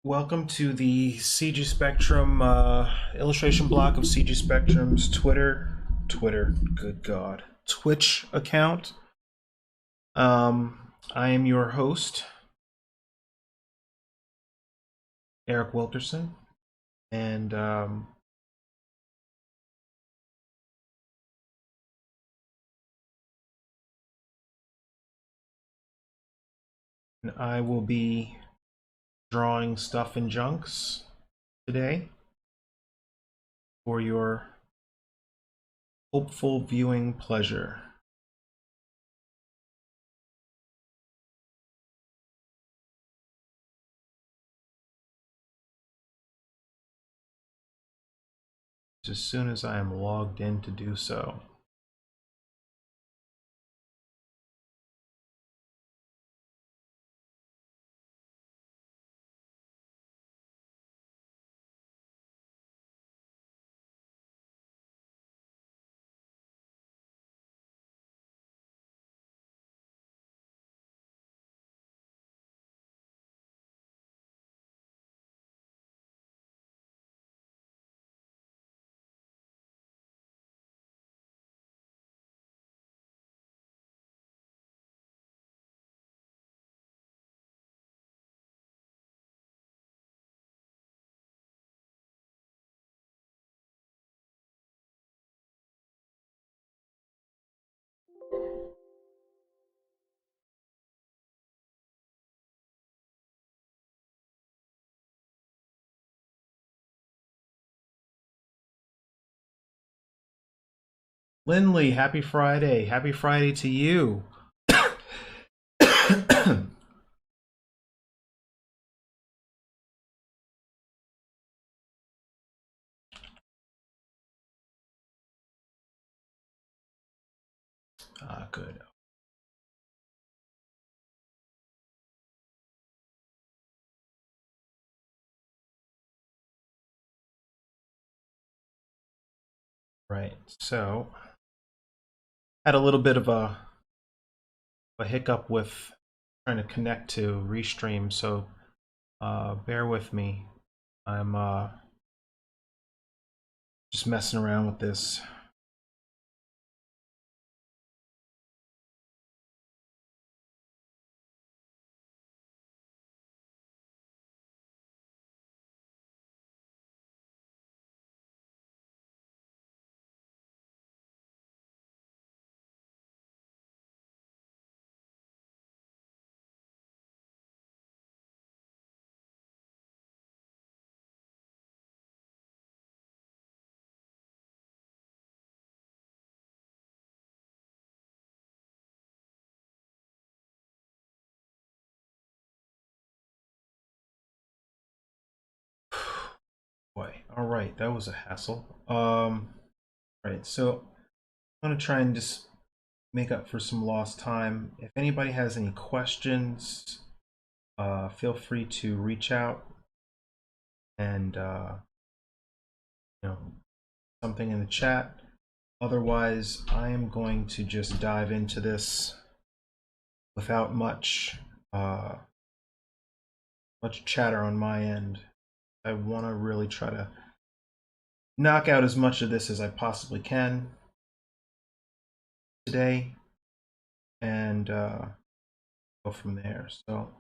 Welcome to the CG Spectrum illustration block of CG Spectrum's Twitter, good God, Twitch account. I am your host, Eric Wilkerson, and I will be drawing stuff and junks today for your hopeful viewing pleasure. As soon as I am logged in to do so. Lindley, happy Friday. Happy Friday to you. Good. Right. So, had a little bit of a hiccup with trying to connect to Restream, so bear with me. I'm just messing around with this. Boy, all right, that was a hassle. Right, so I'm gonna try and just make up for some lost time. If anybody has any questions, feel free to reach out and something in the chat. Otherwise, I am going to just dive into this without much chatter on my end. I want to really try to knock out as much of this as I possibly can today and go from there. So,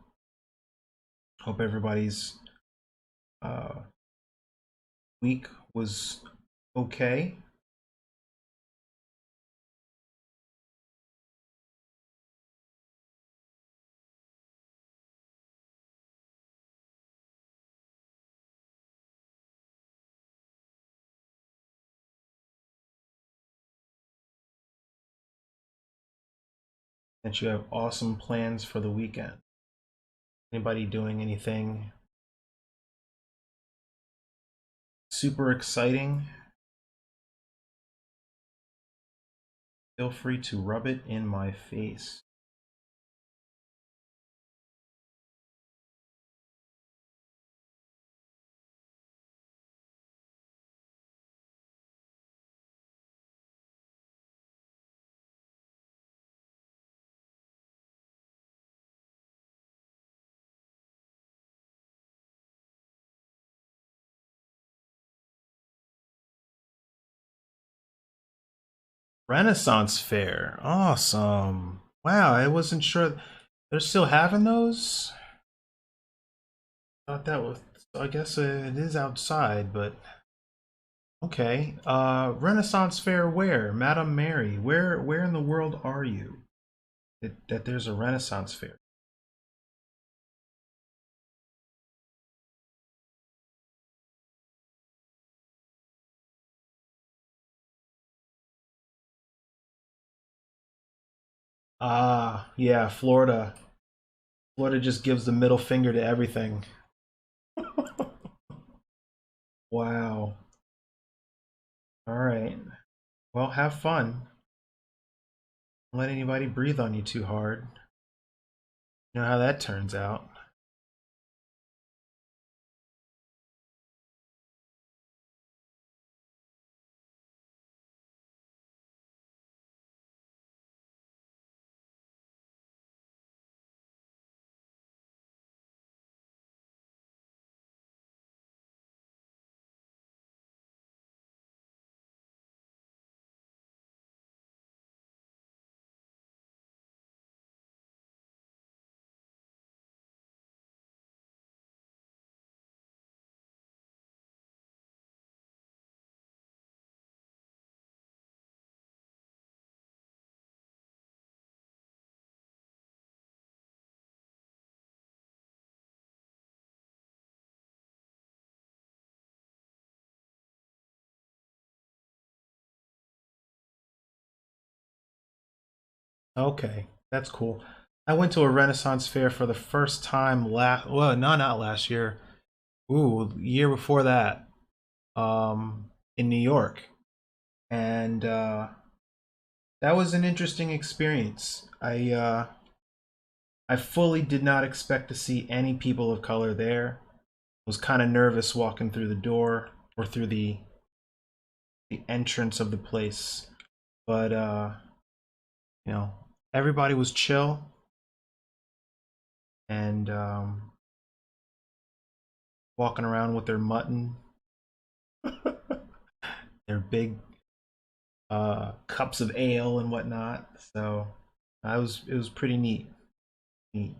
hope everybody's week was okay. That you have awesome plans for the weekend. Anybody doing anything super exciting? Feel free to rub it in my face. Renaissance Fair. Awesome. Wow, I wasn't sure they're still having those. Thought that was, I guess it is outside, but okay. Renaissance Fair where? Madame Mary, where in the world are you? That there's a Renaissance Fair. Ah, yeah, Florida. Florida just gives the middle finger to everything. Wow. All right. Well, have fun. Don't let anybody breathe on you too hard. You know how that turns out. Okay, that's cool. I went to a Renaissance fair for the first time last, well, no, not last year. Ooh, year before that, in New York. And that was an interesting experience. I fully did not expect to see any people of color there. Was kind of nervous walking through the door or through the entrance of the place. But you know, everybody was chill and walking around with their mutton, their big cups of ale and whatnot. So I was it was pretty neat. Neat.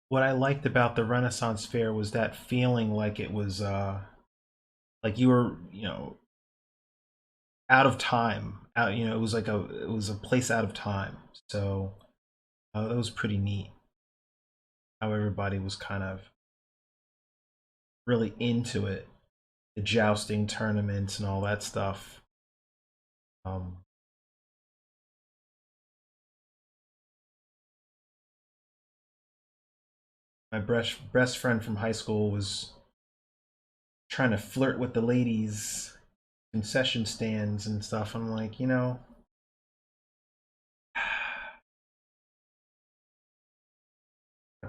What I liked about the Renaissance Fair was that feeling like it was like you were, out of time. Out, it was a place out of time. So that was pretty neat. How everybody was kind of really into it, the jousting tournaments and all that stuff. Um, my best friend from high school was trying to flirt with the ladies, concession stands and stuff. I'm like, I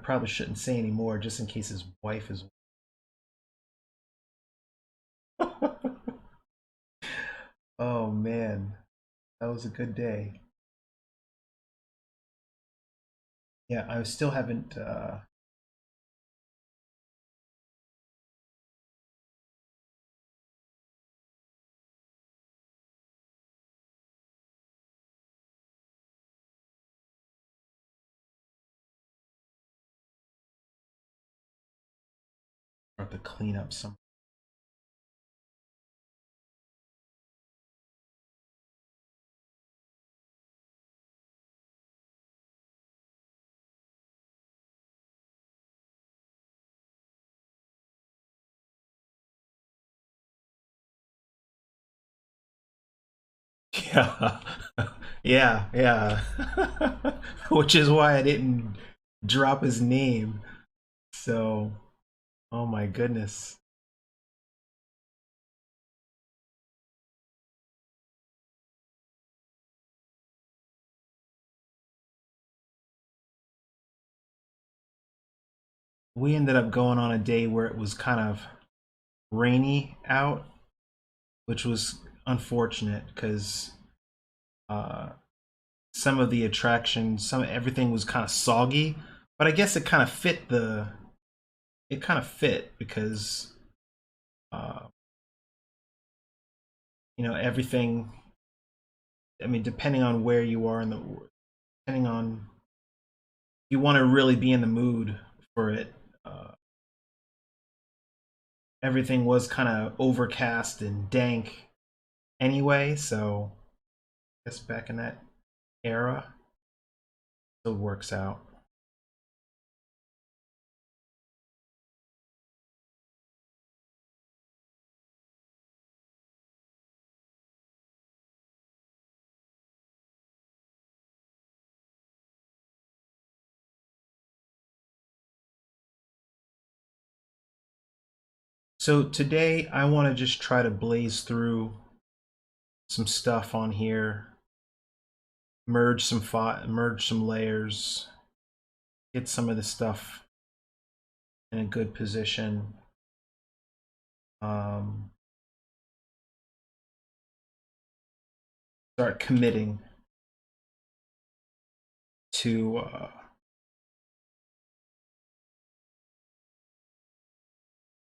probably shouldn't say any more just in case his wife is. Oh man, that was a good day. Yeah, I still haven't have to clean up some. Yeah, yeah, yeah. Which is why I didn't drop his name. So, oh my goodness. we ended up going on a day where it was kind of rainy out, which was unfortunate because uh, some of the attractions, everything was kind of soggy. But I guess it kind of fit because uh, everything. I mean, depending on where you are depending on you want to really be in the mood for it. Uh, Everything was kind of overcast and dank anyway, so I guess back in that era, it works out. So today I want to just try to blaze through some stuff on here, merge some layers, get some of the stuff in a good position. Um,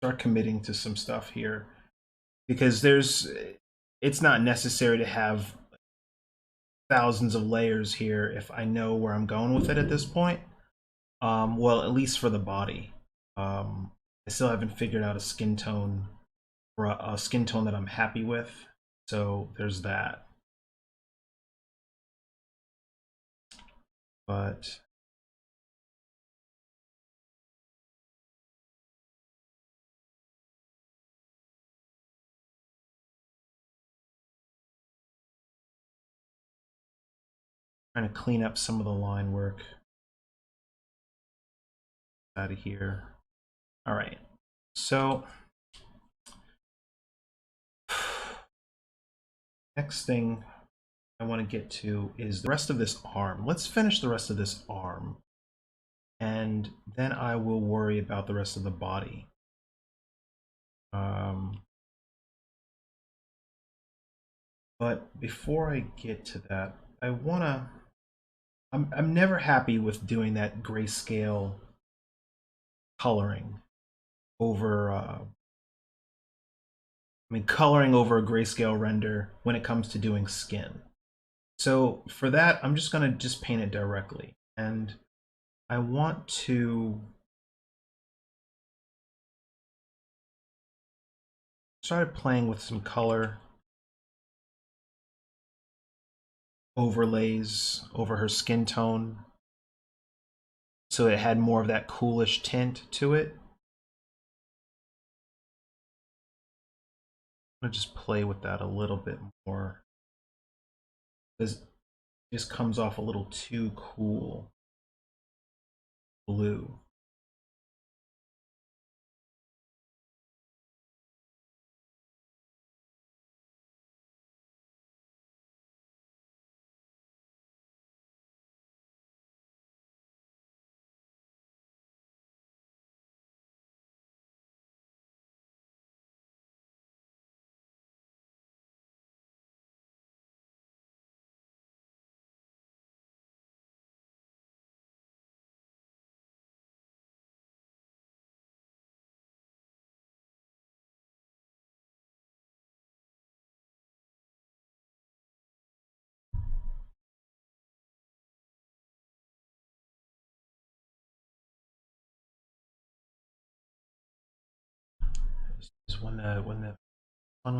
Start committing to some stuff here because it's not necessary to have thousands of layers here if I know where I'm going with it at this point. Well, at least for the body. I still haven't figured out a skin tone that I'm happy with. So there's that. But trying to clean up some of the line work out of here. All right. So next thing I want to get to is the rest of this arm. Let's finish the rest of this arm. And then I will worry about the rest of the body. But before I get to that, I'm never happy with doing that grayscale coloring over, coloring over a grayscale render when it comes to doing skin. So for that, I'm just gonna just paint it directly. And I want to start playing with some color overlays over her skin tone so it had more of that coolish tint to it. I'm gonna just play with that a little bit more because it just comes off a little too cool blue. Is when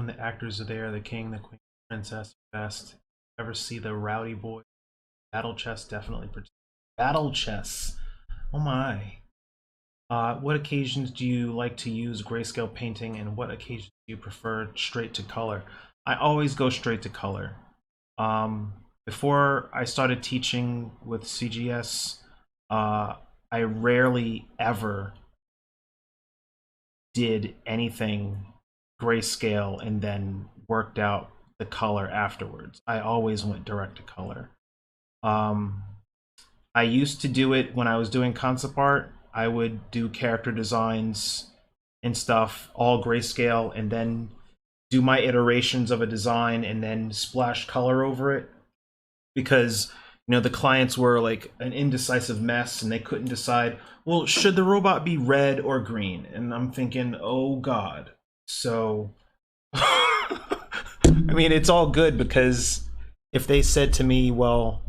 the actors are there, the king, the queen, the princess, best. Ever see the rowdy boy? Battle chess definitely. Battle chess. Oh my. What occasions do you like to use grayscale painting, and what occasions do you prefer straight to color? I always go straight to color. Before I started teaching with CGS, I rarely ever did anything grayscale and then worked out the color afterwards. I always went direct to color. I used to do it when I was doing concept art, I would do character designs and stuff all grayscale, and then do my iterations of a design and then splash color over it, because the clients were like an indecisive mess and they couldn't decide, well, should the robot be red or green? And I'm thinking, oh god. So I mean, it's all good, because if they said to me, well,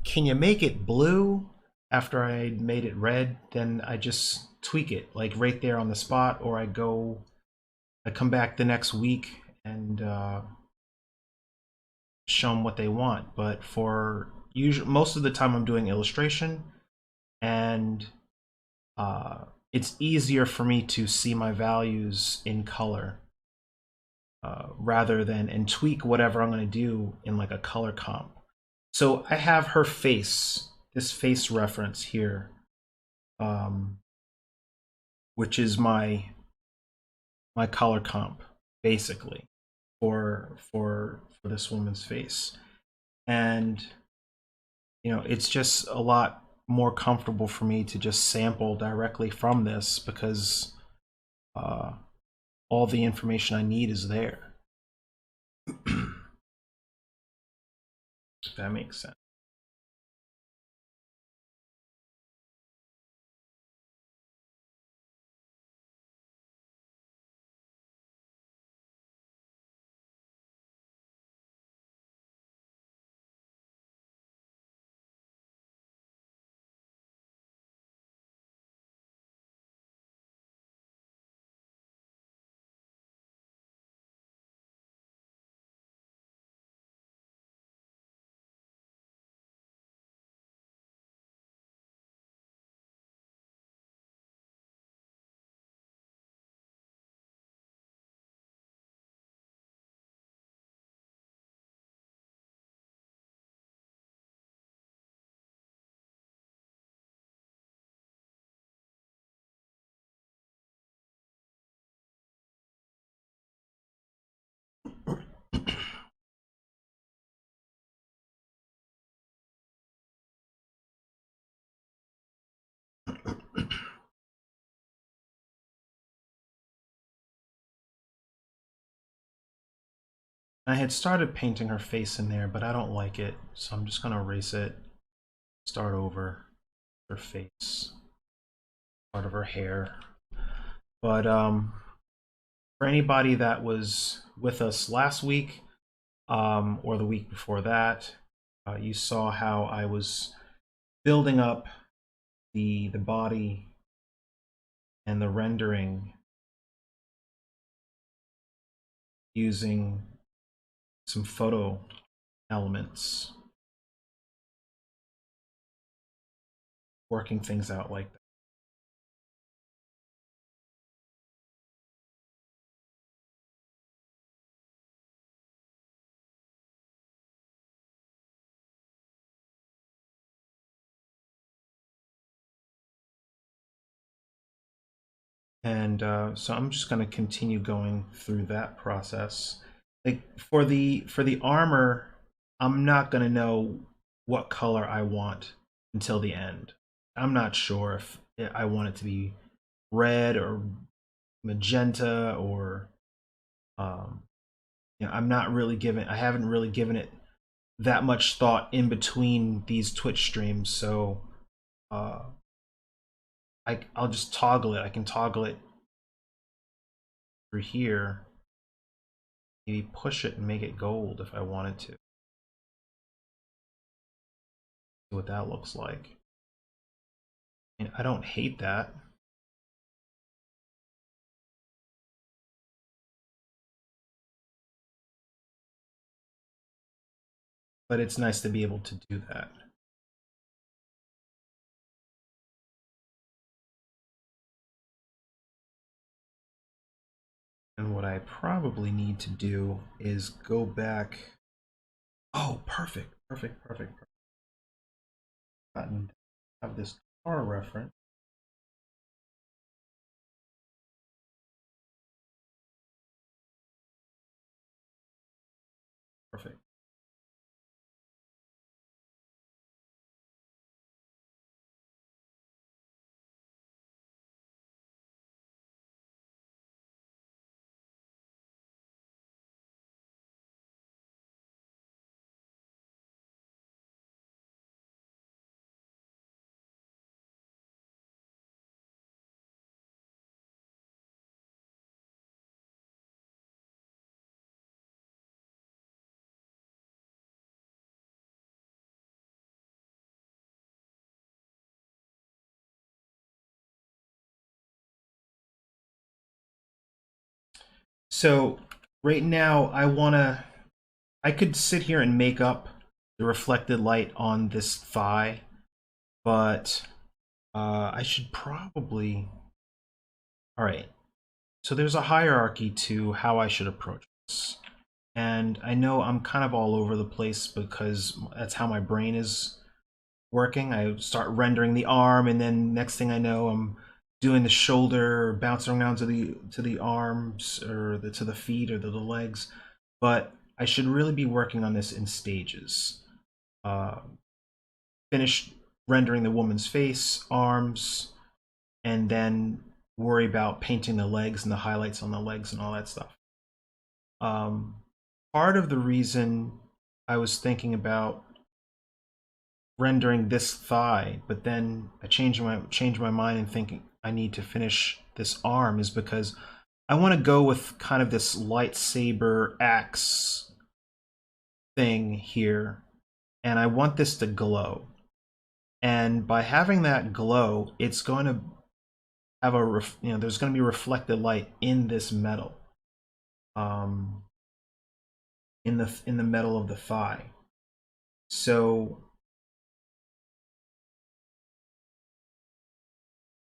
can you make it blue after I made it red, then I just tweak it like right there on the spot, or I come back the next week and show them what they want. But for usually most of the time I'm doing illustration, and it's easier for me to see my values in color, rather than and tweak whatever I'm going to do in like a color comp. So I have her face, this face reference here, which is my color comp basically for this woman's face. And it's just a lot more comfortable for me to just sample directly from this, because all the information I need is there. If that makes sense. I had started painting her face in there, but I don't like it, so I'm just gonna erase it, start over. Her face, part of her hair. But for anybody that was with us last week, or the week before that, you saw how I was building up the body and the rendering using some photo elements, working things out like that. And so I'm just going to continue going through that process. Like for the armor, I'm not going to know what color I want until the end. I'm not sure if I want it to be red or magenta, or I haven't really given it that much thought in between these Twitch streams. So uh, I'll just toggle it. I can toggle it through here. Maybe push it and make it gold if I wanted to. See what that looks like. And I don't hate that. But it's nice to be able to do that. And what I probably need to do is go back. Oh, perfect, perfect, perfect, perfect. And have this car reference. Perfect. So right now I could sit here and make up the reflected light on this thigh, but I should probably, all right. So there's a hierarchy to how I should approach this. And I know I'm kind of all over the place because that's how my brain is working. I start rendering the arm, and then next thing I know, I'm doing the shoulder, bouncing around to the arms, or to the feet, or the legs. But I should really be working on this in stages. Uh, finish rendering the woman's face, arms, and then worry about painting the legs and the highlights on the legs and all that stuff. Um, Part of the reason I was thinking about rendering this thigh, but then I changed my mind and thinking I need to finish this arm is because I want to go with kind of this lightsaber axe thing here, and I want this to glow. And by having that glow, it's going to have there's going to be reflected light in this metal, um, in the metal of the thigh. So,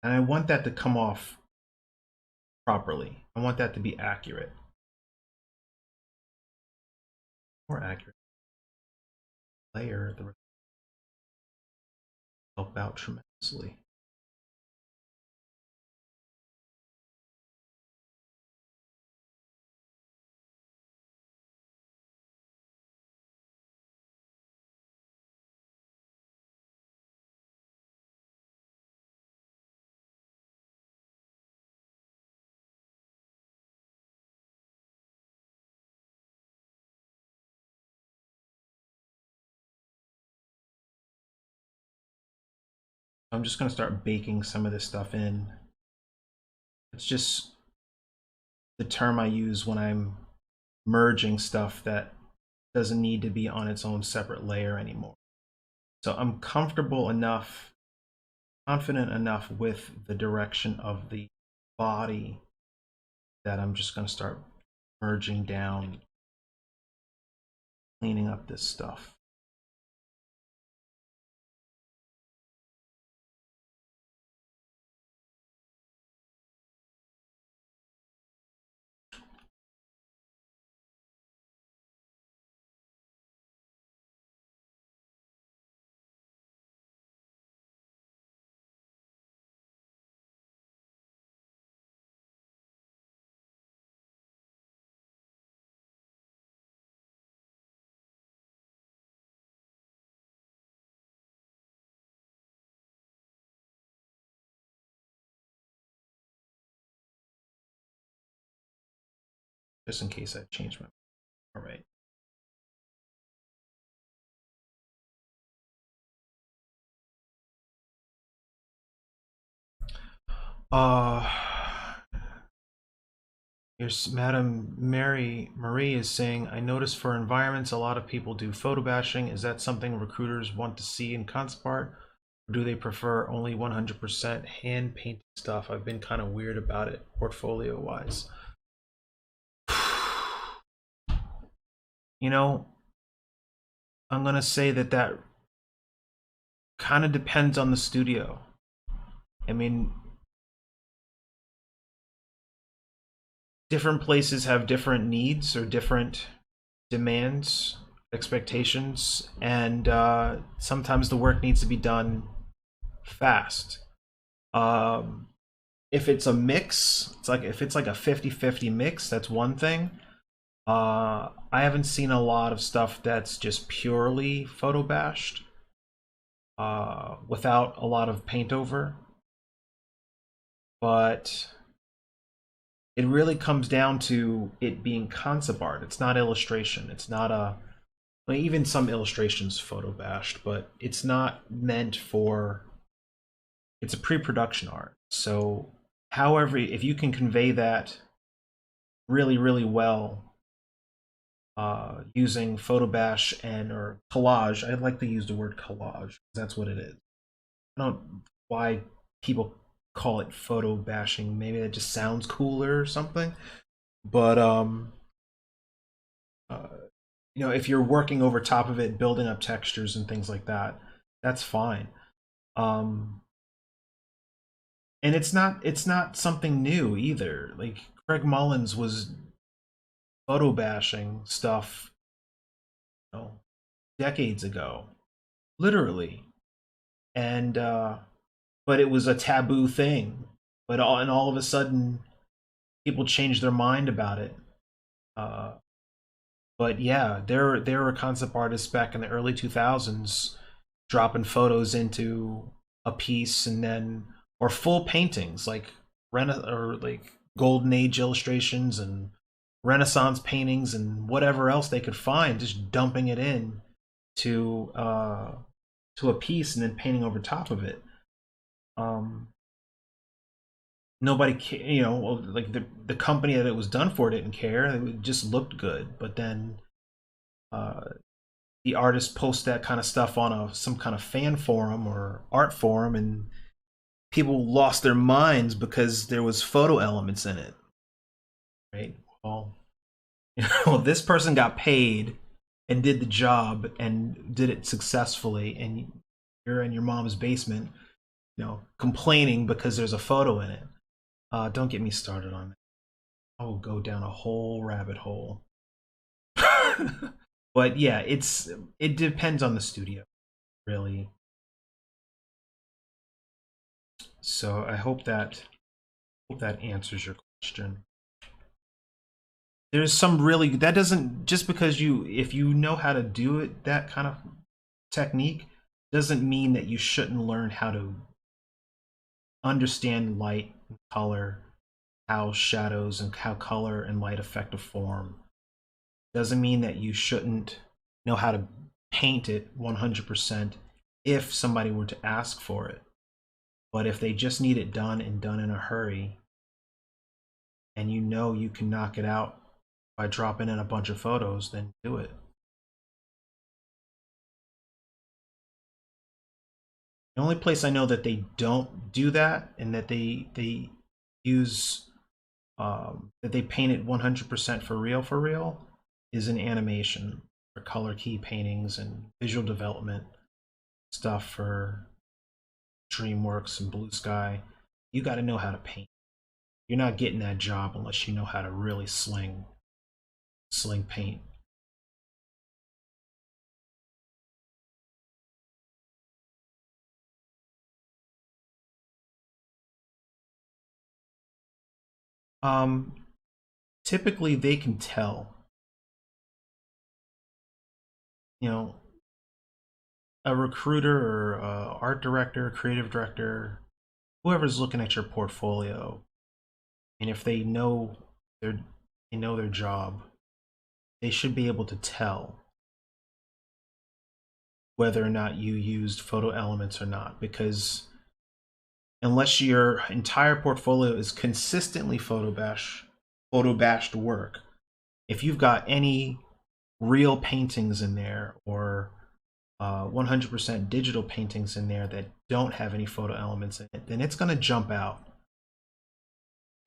and I want that to come off properly. I want that to be accurate. More accurate. Layer the help out tremendously. I'm just going to start baking some of this stuff in. It's just the term I use when I'm merging stuff that doesn't need to be on its own separate layer anymore. So I'm comfortable enough, confident enough with the direction of the body that I'm just going to start merging down, cleaning up this stuff. Just in case I change my mind. All right. Uh, here's Madam Marie is saying, I noticed for environments, a lot of people do photo bashing. Is that something recruiters want to see in concept art? Or do they prefer only 100% hand painted stuff? I've been kind of weird about it, portfolio wise. You know, I'm going to say that kind of depends on the studio. I mean, different places have different needs or different demands, expectations, and sometimes the work needs to be done fast. Um, if it's a mix, it's like if it's like a 50-50 mix, that's one thing. I haven't seen a lot of stuff that's just purely photo bashed, without a lot of paint over. But it really comes down to it being concept art. It's not illustration. It's not well, even some illustrations photo bashed, but it's not meant for. It's a pre-production art. So, however, if you can convey that really, really well, using photo bash and or collage, I'd like to use the word collage. That's what it is. I don't know why people call it photo bashing. Maybe it just sounds cooler or something. But uh, you know, if you're working over top of it, building up textures and things like that, that's fine. Um, and it's not something new either. Like Craig Mullins was photo bashing stuff, you know, decades ago, literally, and but it was a taboo thing. But all of a sudden, people changed their mind about it. Uh, but yeah, there were concept artists back in the early 2000s dropping photos into a piece and then or full paintings like or like golden age illustrations and renaissance paintings and whatever else they could find, just dumping it in to uh to a piece and then painting over top of it. um Nobody you know, well, like the company that it was done for didn't care. It just looked good. But then uh the artist posts that kind of stuff on a some kind of fan forum or art forum, and people lost their minds because there was photo elements in it, right? Well, you know, this person got paid and did the job and did it successfully, and you're in your mom's basement, you know, complaining because there's a photo in it. Don't get me started on that. I'll go down a whole rabbit hole. But yeah, it depends on the studio, really. So I hope that answers your question. There's some really that doesn't just because you if you know how to do it that kind of technique doesn't mean that you shouldn't learn how to understand light and color, how shadows and how color and light affect a form. Doesn't mean that you shouldn't know how to paint it 100% if somebody were to ask for it. But if they just need it done and done in a hurry, and you know you can knock it out by dropping in a bunch of photos, then do it. The only place I know that they don't do that and that they use that they paint it 100% for real is in animation for color key paintings and visual development stuff for DreamWorks and Blue Sky. You got to know how to paint. You're not getting that job unless you know how to really sling paint. Um, Typically they can tell, you know, a recruiter or art director, creative director, whoever's looking at your portfolio, and if their they know their job, they should be able to tell whether or not you used photo elements or not. Because unless your entire portfolio is consistently photo bashed work, if you've got any real paintings in there or 100% digital paintings in there that don't have any photo elements in it, then it's going to jump out.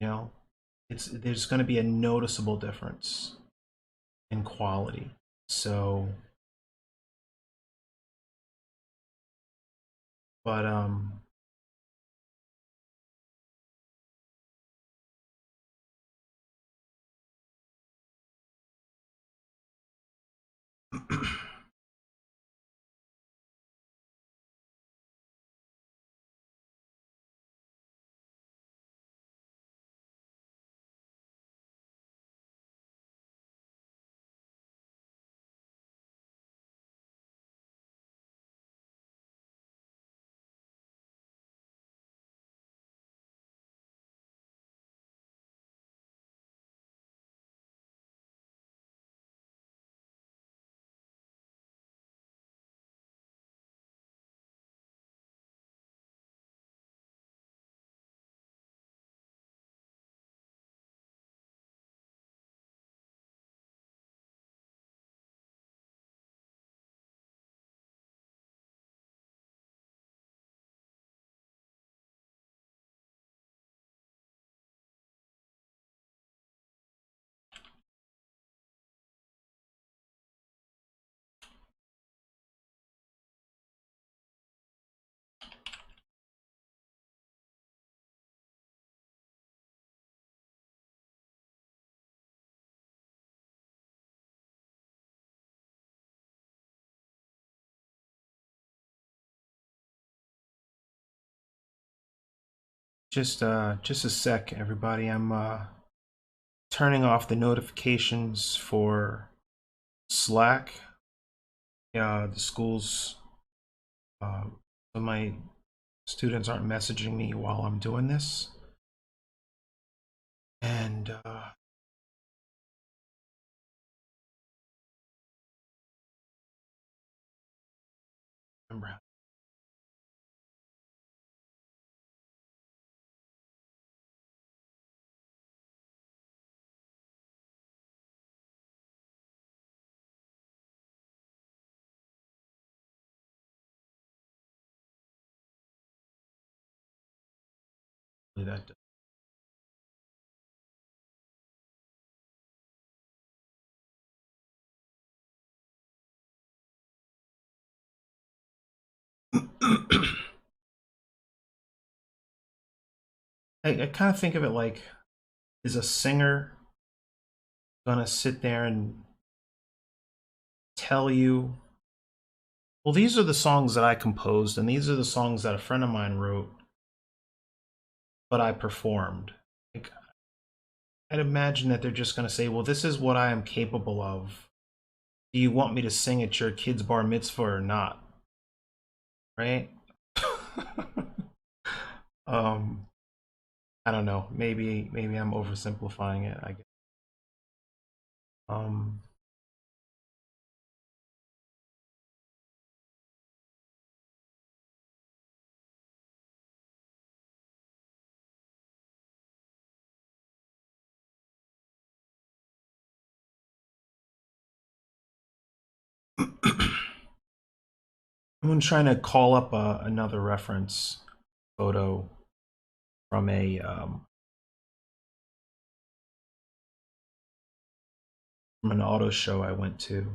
You know, it's there's going to be a noticeable difference in quality. So, but Just a sec, everybody. I'm turning off the notifications for Slack. The schools, so my students aren't messaging me while I'm doing this. And remember how to do that. I kind of think of it like, is a singer gonna sit there and tell you, well, these are the songs that I composed, and these are the songs that a friend of mine wrote, but I performed. Like, I'd imagine that they're just gonna say, well, this is what I am capable of. Do you want me to sing at your kid's bar mitzvah or not? Right? um, I don't know. Maybe I'm oversimplifying it, I guess. Um, I'm trying to call up another reference photo from from an auto show I went to.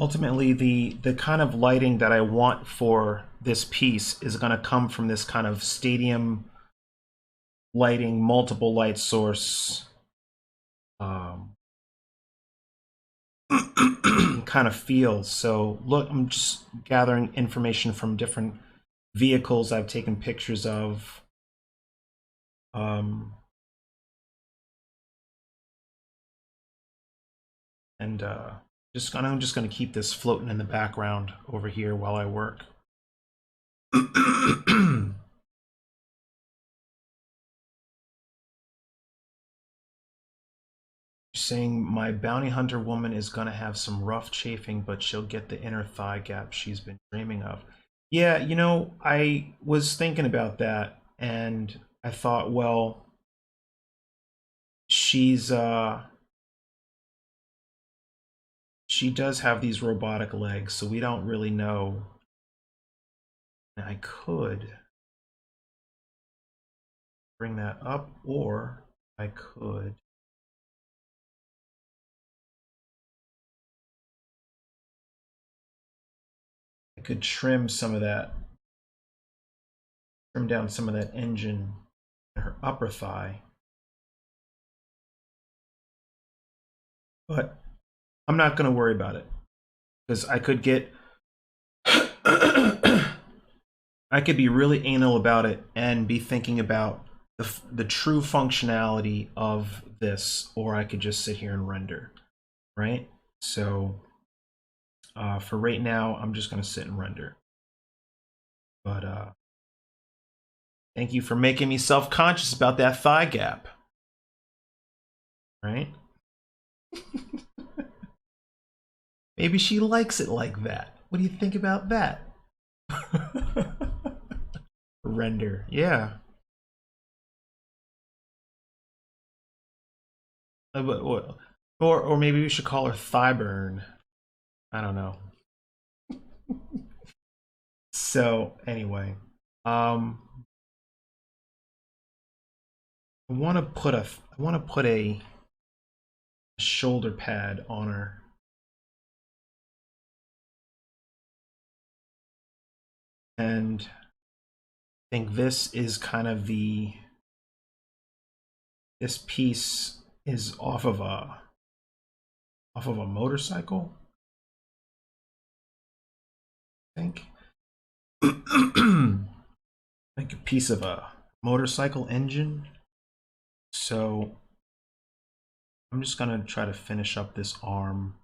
Ultimately, the kind of lighting that I want for this piece is going to come from this kind of stadium lighting, multiple light source um, kind of feel. So look, I'm just gathering information from different vehicles I've taken pictures of. Um, and I'm just going to keep this floating in the background over here while I work. Saying my bounty hunter woman is going to have some rough chafing, but she'll get the inner thigh gap she's been dreaming of. Yeah, you know, I was thinking about that, and I thought, well, she's she does have these robotic legs, so we don't really know. And I could bring that up, or I could trim some of that, trim down some of that engine in her upper thigh. but I'm not going to worry about it because I could get I could be really anal about it and be thinking about the true functionality of this, or I could just sit here and render, right? So for right now, I'm just going to sit and render. But thank you for making me self-conscious about that thigh gap, right? Maybe she likes it like that. What do you think about that? Render, yeah. Or maybe we should call her thigh burn. I don't know. So anyway, um, I want to put a shoulder pad on her. And I think this is kind of this piece is off of a motorcycle, I think. Like a piece of a motorcycle engine. So I'm just gonna try to finish up this arm.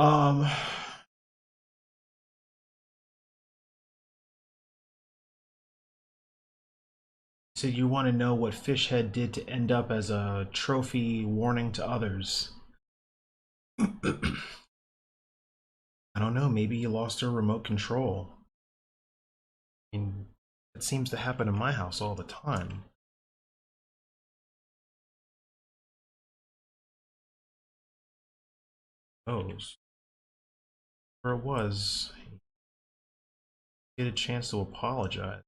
Um, so you want to know what Fishhead did to end up as a trophy warning to others. I don't know, maybe you lost her remote control. I mean, it seems to happen in my house all the time. Oh, where it was, get a chance to apologize.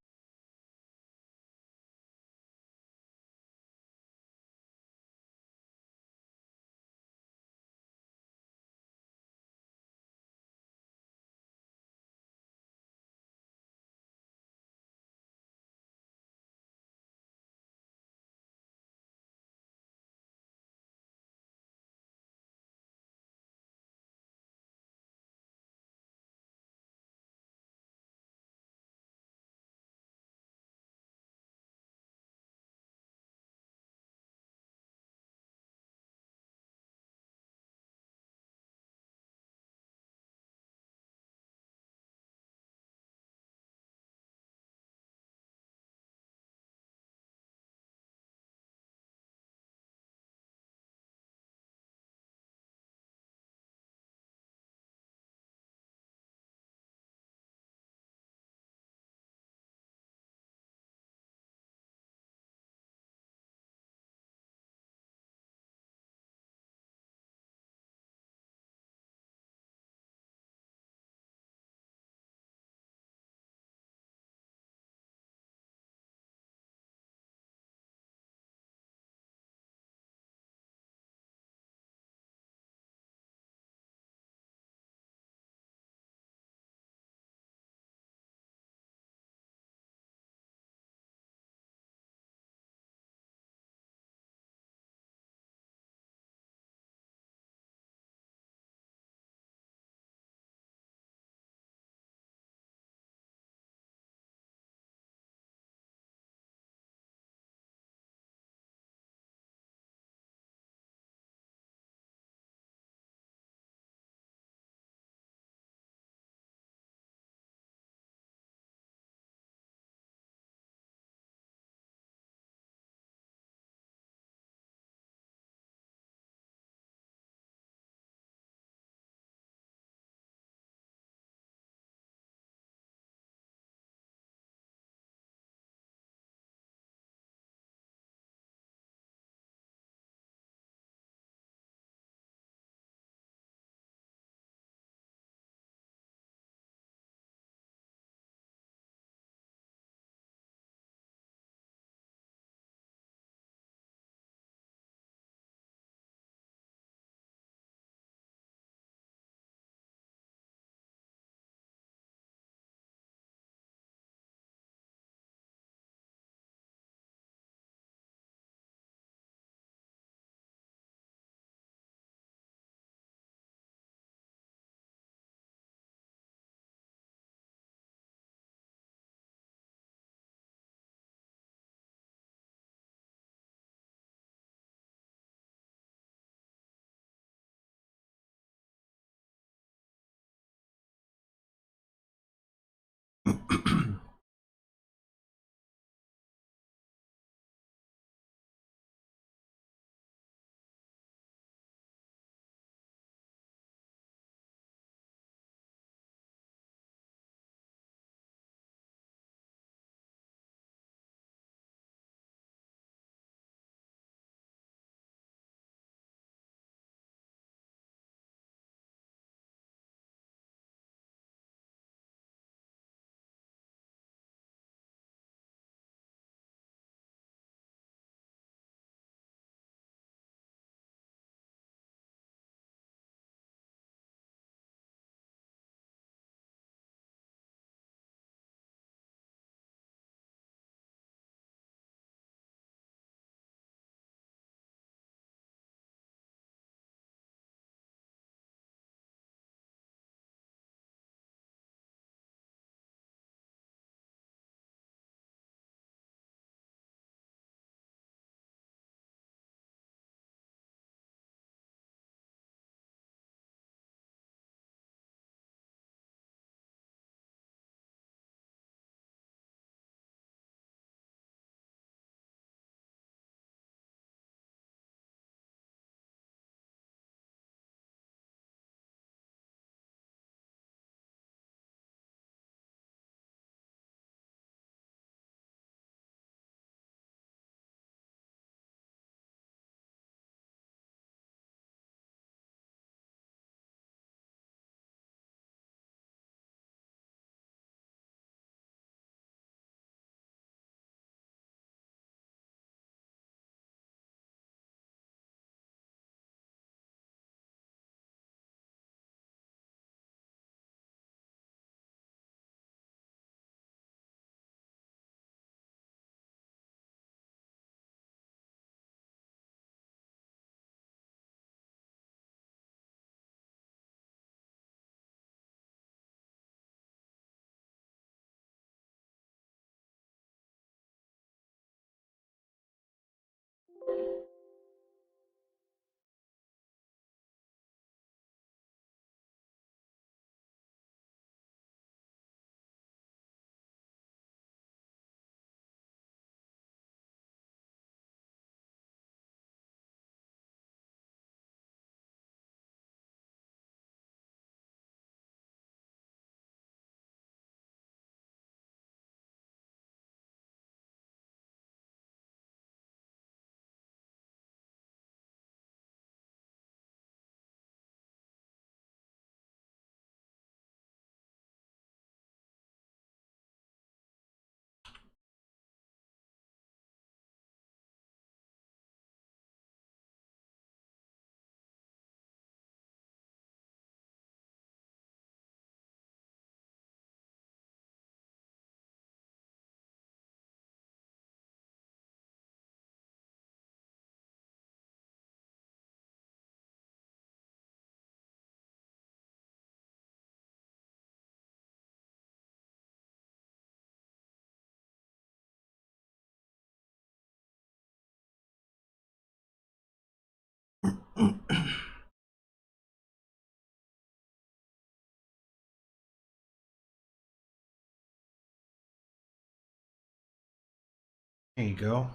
There you go.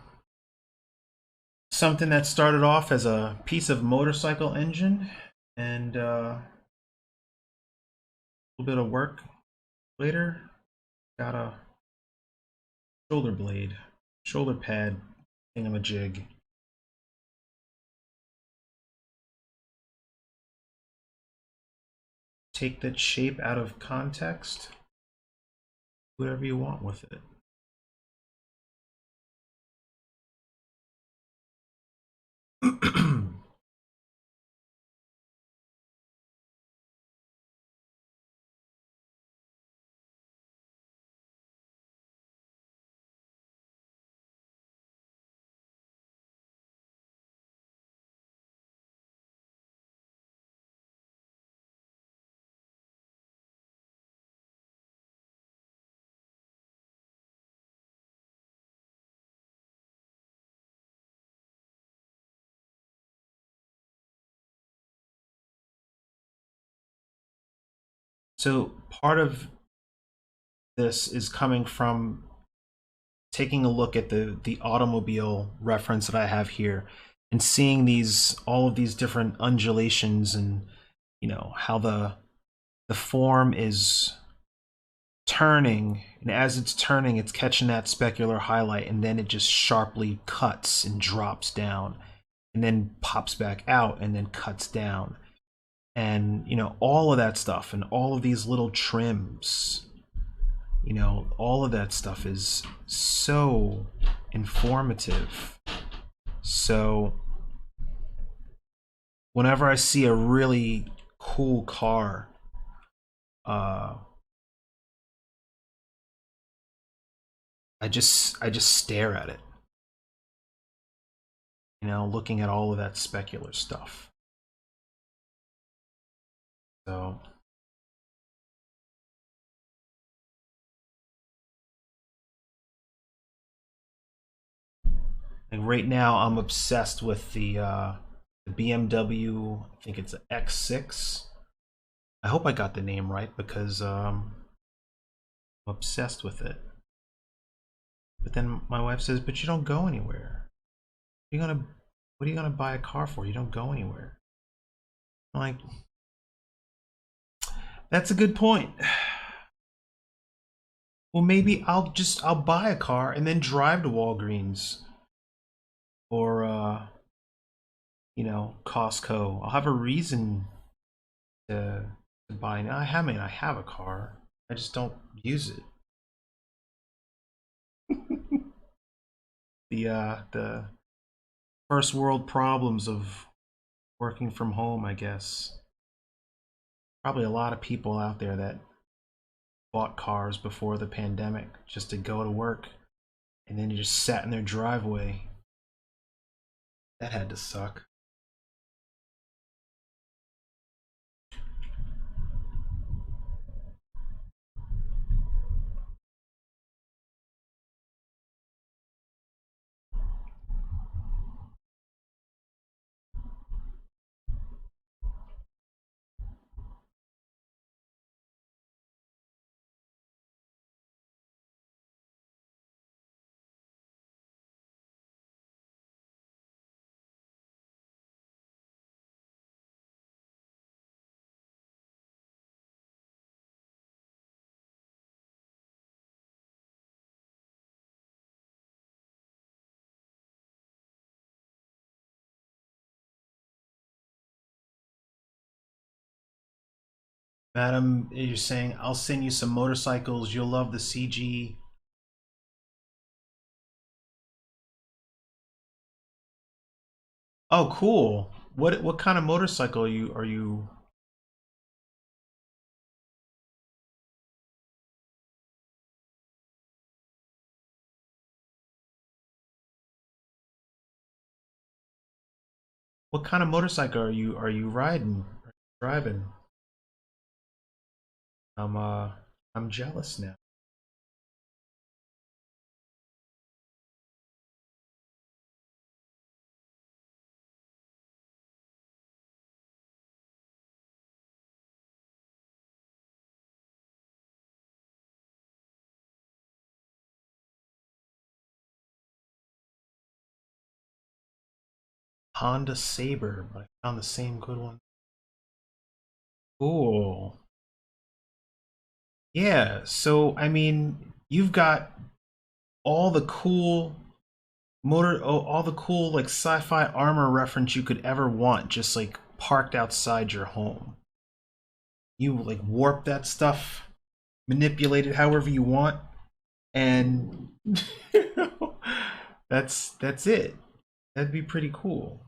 Something that started off as a piece of motorcycle engine and a little bit of work later got a shoulder blade, shoulder pad thingamajig. Take that shape out of context, whatever you want with it. So part of this is coming from taking a look at the automobile reference that I have here and seeing these all of these different undulations and how the form is turning, and as it's turning it's catching that specular highlight, and then it just sharply cuts and drops down and then pops back out and then cuts down, and all of that stuff and all of these little trims, all of that stuff is so informative. So whenever I see a really cool car, uh, I just stare at it, looking at all of that specular stuff. So like right now I'm obsessed with the BMW, I think it's an X6. I hope I got the name right because I'm obsessed with it. But then my wife says, "But you don't go anywhere. What are you gonna buy a car for? You don't go anywhere." I'm like, that's a good point. Well, maybe I'll buy a car and then drive to Walgreens or Costco. I'll have a reason to buy. Now I have a car. I just don't use it. The first world problems of working from home, I guess. Probably a lot of people out there that bought cars before the pandemic just to go to work, and then you just sat in their driveway. That had to suck. Madam, you're saying I'll send you some motorcycles. You'll love the CG. Oh, cool. What kind of motorcycle are you? What kind of motorcycle are you riding? Are you driving? I'm uh I'm jealous now. Honda Saber, but I found the same good one. Cool. Yeah, so I mean, you've got all the cool all the cool like sci-fi armor reference you could ever want, just like parked outside your home. You like warp that stuff, manipulate it however you want, and that's it. That'd be pretty cool.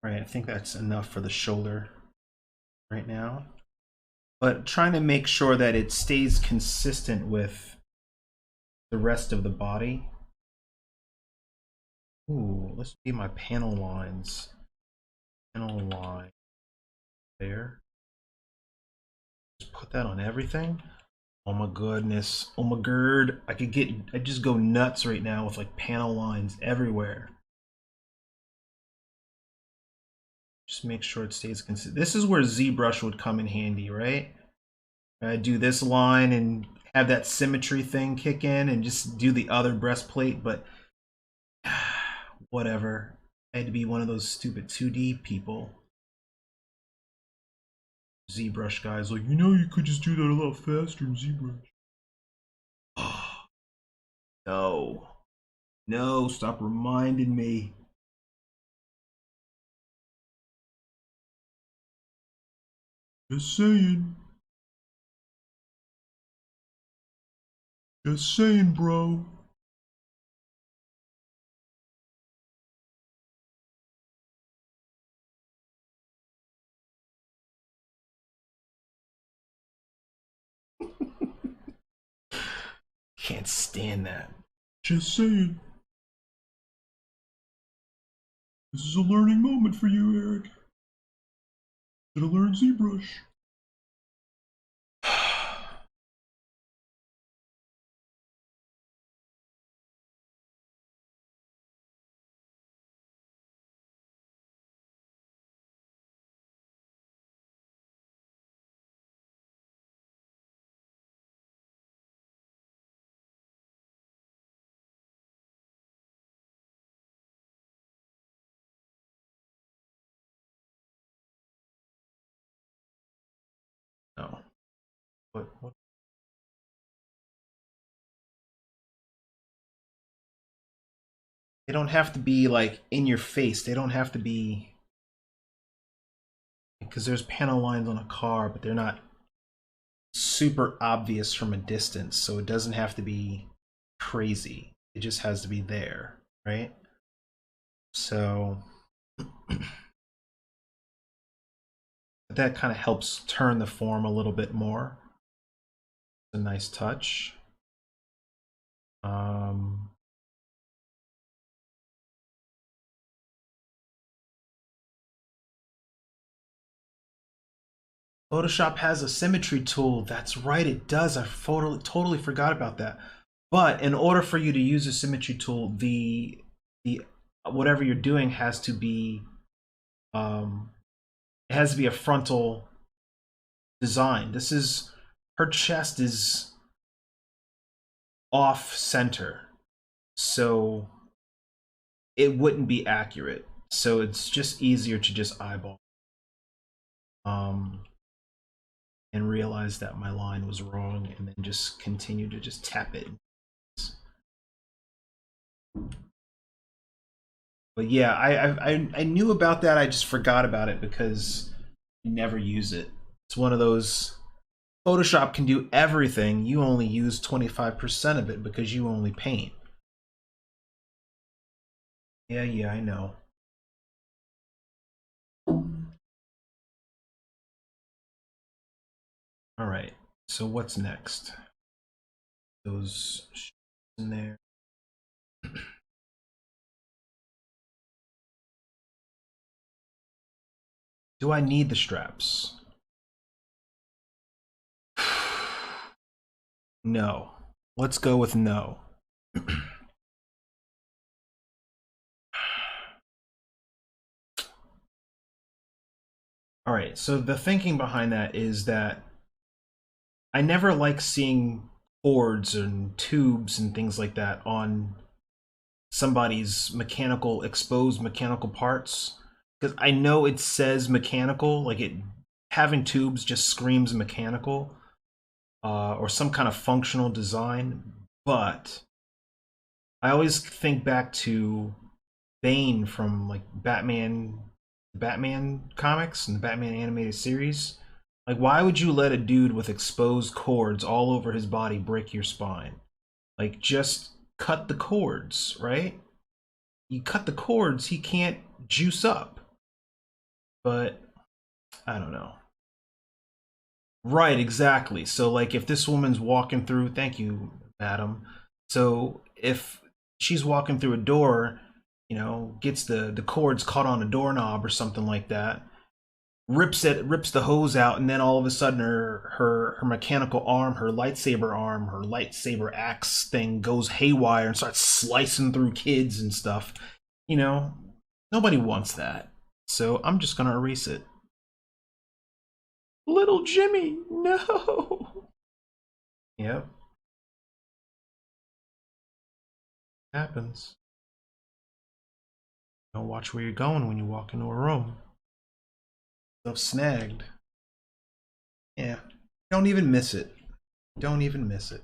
Right, I think that's enough for the shoulder right now. But trying to make sure that it stays consistent with the rest of the body. Ooh, let's see my panel lines. Panel line there. Just put that on everything. Oh my goodness. Oh my god. I just go nuts right now with like panel lines everywhere. Just make sure it stays consistent. This is where ZBrush would come in handy, right? I do this line and have that symmetry thing kick in and just do the other breastplate, but whatever. I had to be one of those stupid 2D people. ZBrush guys like, you could just do that a lot faster in ZBrush. No. No, stop reminding me. Just saying. Just saying, bro. Can't stand that. Just saying. This is a learning moment for you, Eric. Should have learned ZBrush. No. What? They don't have to be like in your face. They don't have to be because there's panel lines on a car, but they're not super obvious from a distance. So it doesn't have to be crazy. It just has to be there, right? So that kind of helps turn the form a little bit more. It's a nice touch. Photoshop has a symmetry tool. That's right, it does. I totally forgot about that. But in order for you to use a symmetry tool, the whatever you're doing has to be it has to be a frontal design. This is her chest is off center, so it wouldn't be accurate. So it's just easier to just eyeball and realize that my line was wrong, and then just continue to just tap it. But yeah, I knew about that. I just forgot about it because I never use it. It's one of those Photoshop can do everything. You only use 25% of it because you only paint. Yeah, I know. All right. So what's next? Those in there. Do I need the straps? No. Let's go with no. All right. So the thinking behind that is that I never like seeing cords and tubes and things like that on somebody's exposed mechanical parts, because I know it says mechanical, like it having tubes just screams mechanical, or some kind of functional design. But I always think back to Bane from like Batman comics and the Batman animated series. Like, why would you let a dude with exposed cords all over his body break your spine? Like, just cut the cords, right? You cut the cords, he can't juice up. But I don't know. Right, exactly. So like if this woman's walking through, thank you, madam. So if she's walking through a door, gets the cords caught on a doorknob or something like that, rips the hose out, and then all of a sudden her mechanical arm, her lightsaber axe thing goes haywire and starts slicing through kids and stuff. You know, nobody wants that. So I'm just gonna erase it. Little Jimmy, no. Yep, happens. Don't watch where you're going when you walk into a room. So snagged. Yeah. Don't even miss it. Don't even miss it.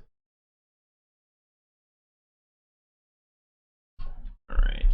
All right.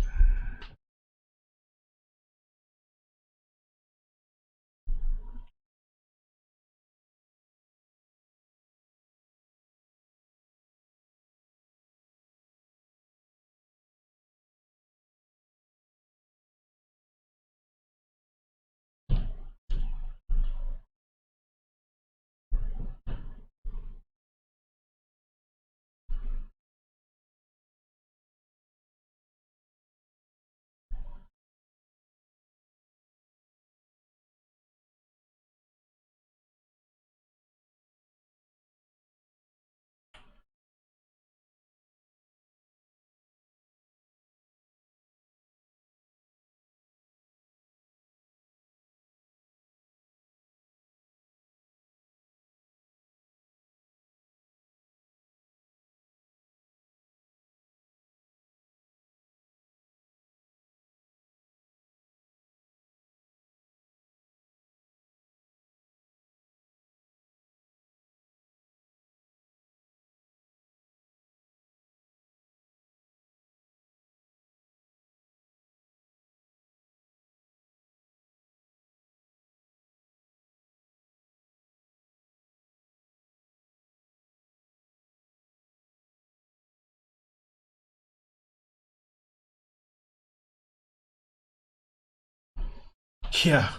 Yeah,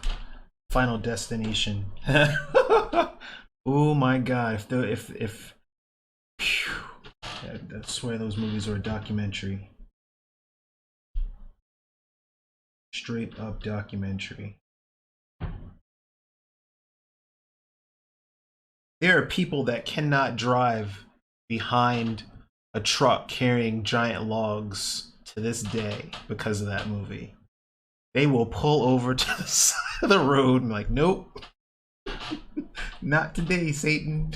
Final Destination. Oh my god, if phew, I swear those movies are a documentary. Straight up documentary. There are people that cannot drive behind a truck carrying giant logs to this day because of that movie. They will pull over to the side of the road and be like, nope, not today, Satan.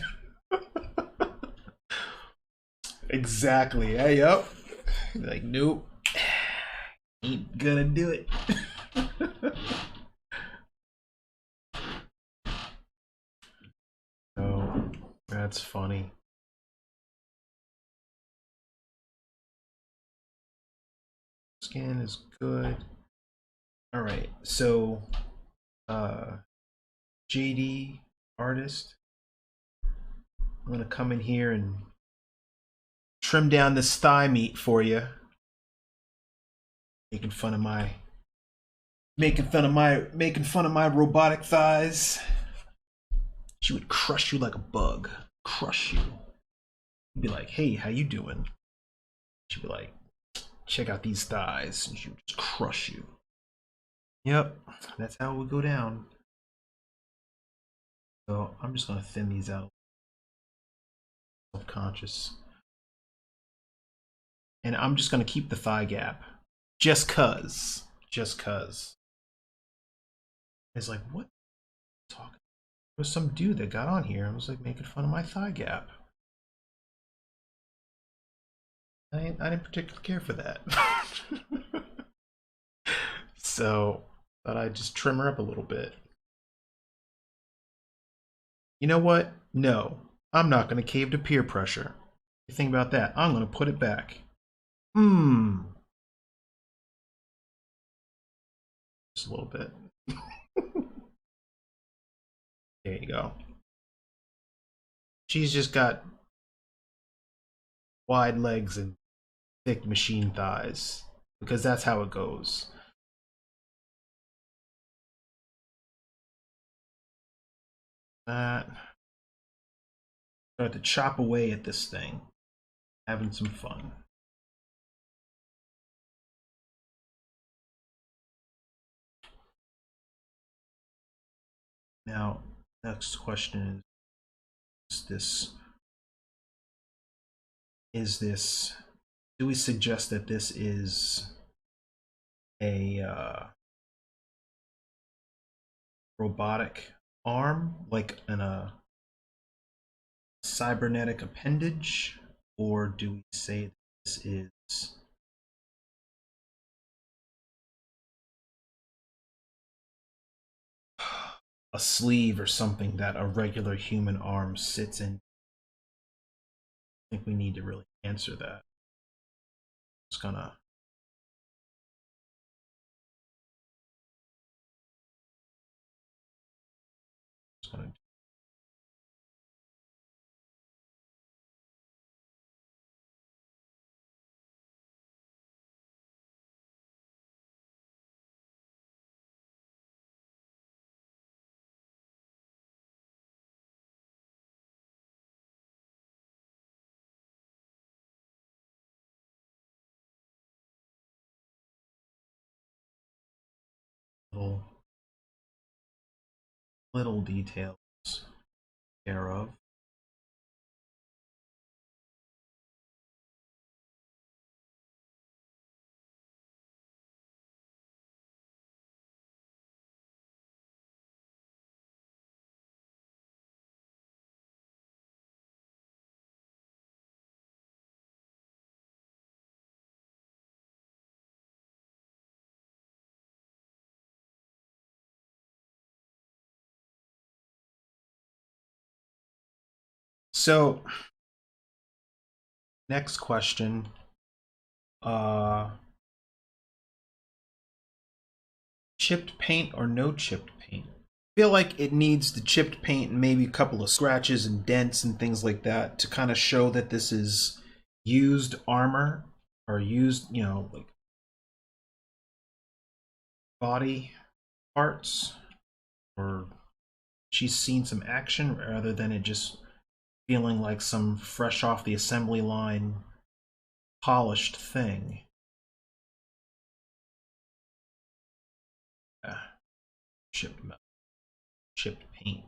Exactly. Hey, yup. Like, nope, ain't gonna do it. Oh, that's funny. Scan is good. All right, so uh, JD artist, I'm gonna come in here and trim down this thigh meat for you. Making fun of my making fun of my robotic thighs. She would crush you like a bug. Crush you. You'd be like, hey, how you doing? She'd be like, check out these thighs. And she would just crush you. Yep, that's how it would go down. So I'm just gonna thin these out. Self-conscious. And I'm just gonna keep the thigh gap. Just cuz. Just cuz. It's like, what? Talking. There was some dude that got on here and was like making fun of my thigh gap. I didn't particularly care for that. So thought I'd just trim her up a little bit. You know what? No, I'm not going to cave to peer pressure. You think about that? I'm going to put it back. Just a little bit. There you go. She's just got wide legs and thick machine thighs because that's how it goes. That. Start to chop away at this thing, having some fun. Now, next question is this, do we suggest that this is a robotic arm, like a cybernetic appendage, or do we say this is a sleeve or something that a regular human arm sits in? I think we need to really answer that. It's gonna little details thereof. So, next question. Chipped paint or no chipped paint? I feel like it needs the chipped paint and maybe a couple of scratches and dents and things like that to kind of show that this is used armor or used, like body. parts, or she's seen some action rather than it just feeling like some fresh off the assembly line polished thing. Yeah, chipped metal, chipped paint.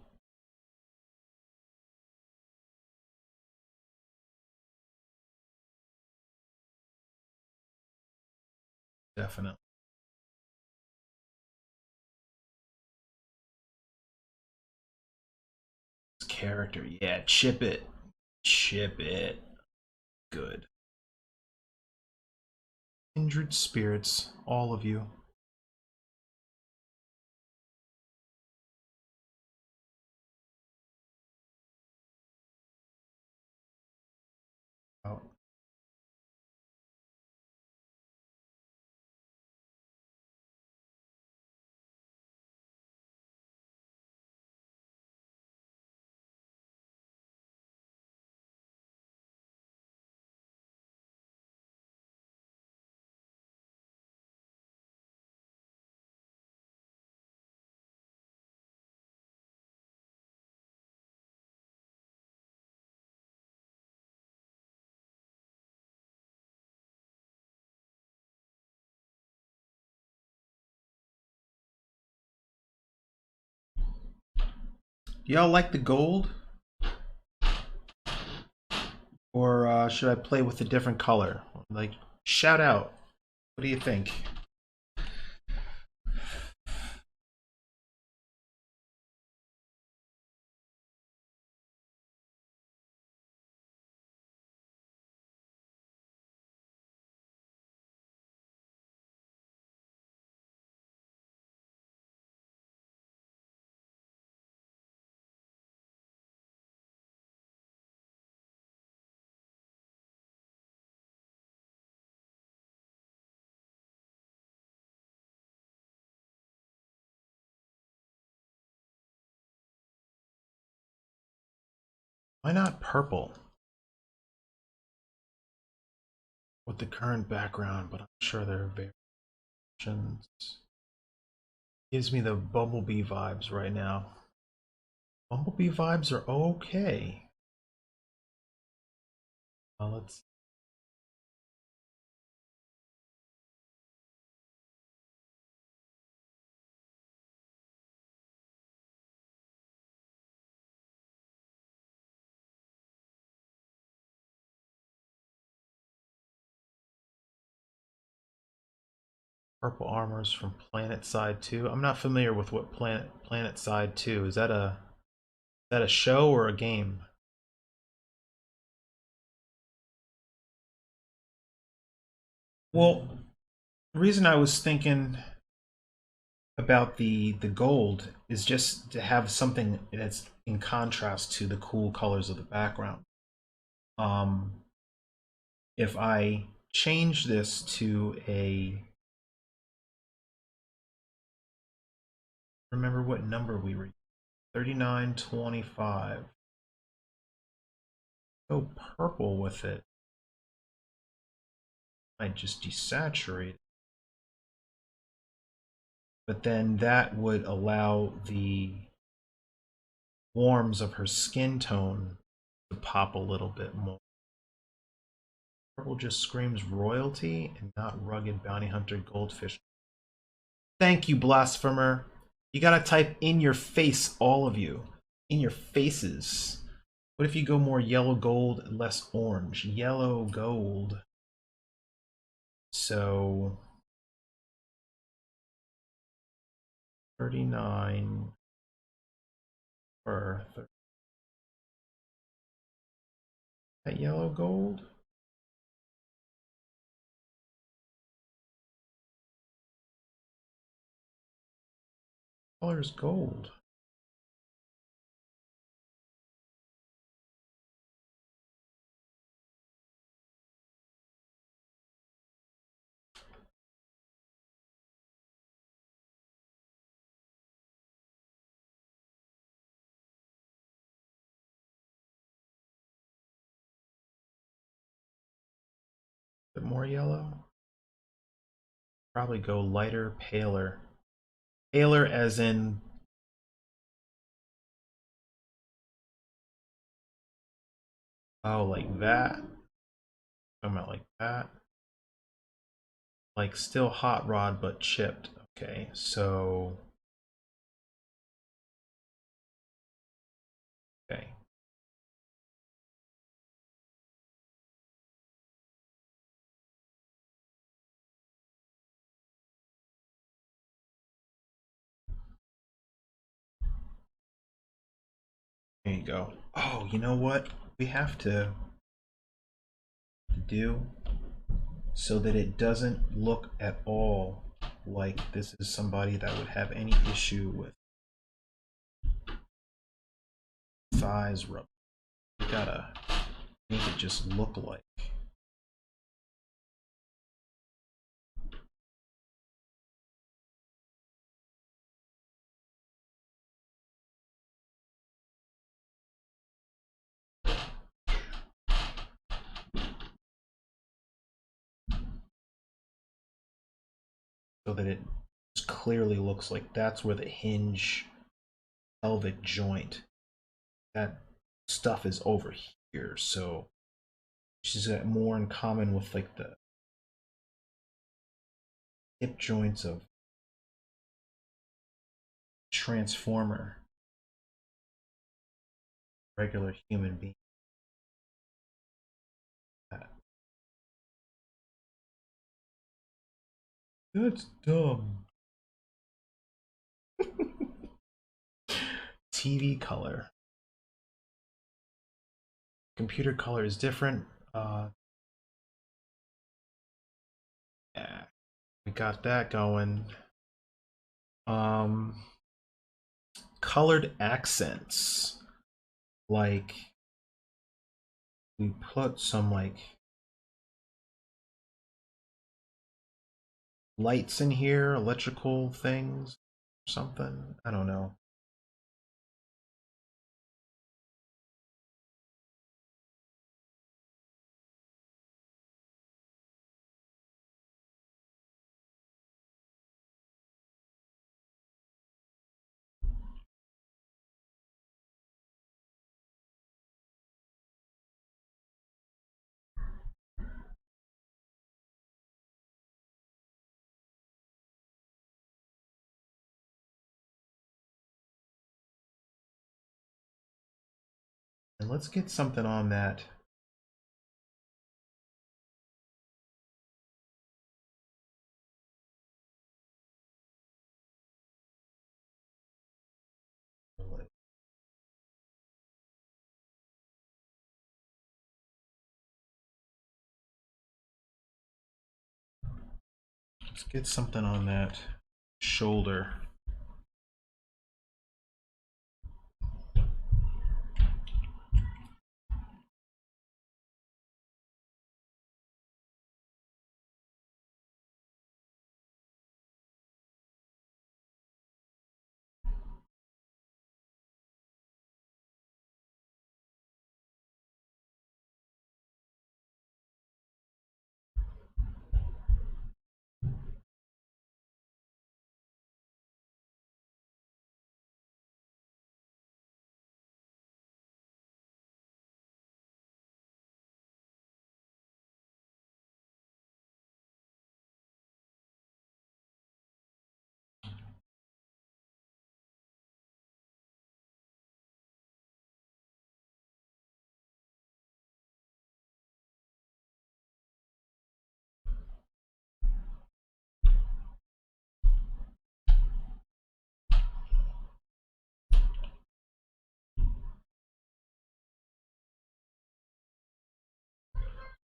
Definitely. Character, yeah, chip it. Chip it. Good. Kindred spirits, all of you. Oh. Y'all like the gold? Or should I play with a different color? Like, shout out. What do you think? Why not purple with the current background? But I'm sure there are variations. Gives me the Bumblebee vibes right now. Bumblebee vibes are okay. Let's. Purple armors from Planet Side 2. I'm not familiar with what Planet Side 2 is. That a show or a game? Well, the reason I was thinking about the gold is just to have something that's in contrast to the cool colors of the background. Um, if I change this to a, remember what number we were, 3925. Go purple with it. I just desaturate, but then that would allow the warms of her skin tone to pop a little bit more. Purple just screams royalty and not rugged bounty hunter goldfish. Thank you, blasphemer. You gotta type in your face, all of you. In your faces. What if you go more yellow gold, less orange? Yellow gold. So 39 or 30. That yellow gold? Color is gold. Bit more yellow. Probably go lighter, paler. Scalar as in, oh, like that. Talking about like that. Like still hot rod but chipped. Okay, so okay. There you go. Oh, you know what? We have to do so that it doesn't look at all like this is somebody that would have any issue with thighs rub. You gotta make it just look like. So that it clearly looks like that's where the hinge pelvic joint, that stuff is over here. So she's got more in common with like the hip joints of transformer, regular human being. That's dumb. TV color. Computer color is different. Yeah, we got that going. Um, Colored accents. Like we put some like lights in here, electrical things, or something. I don't know. And let's get something on that. Let's get something on that shoulder.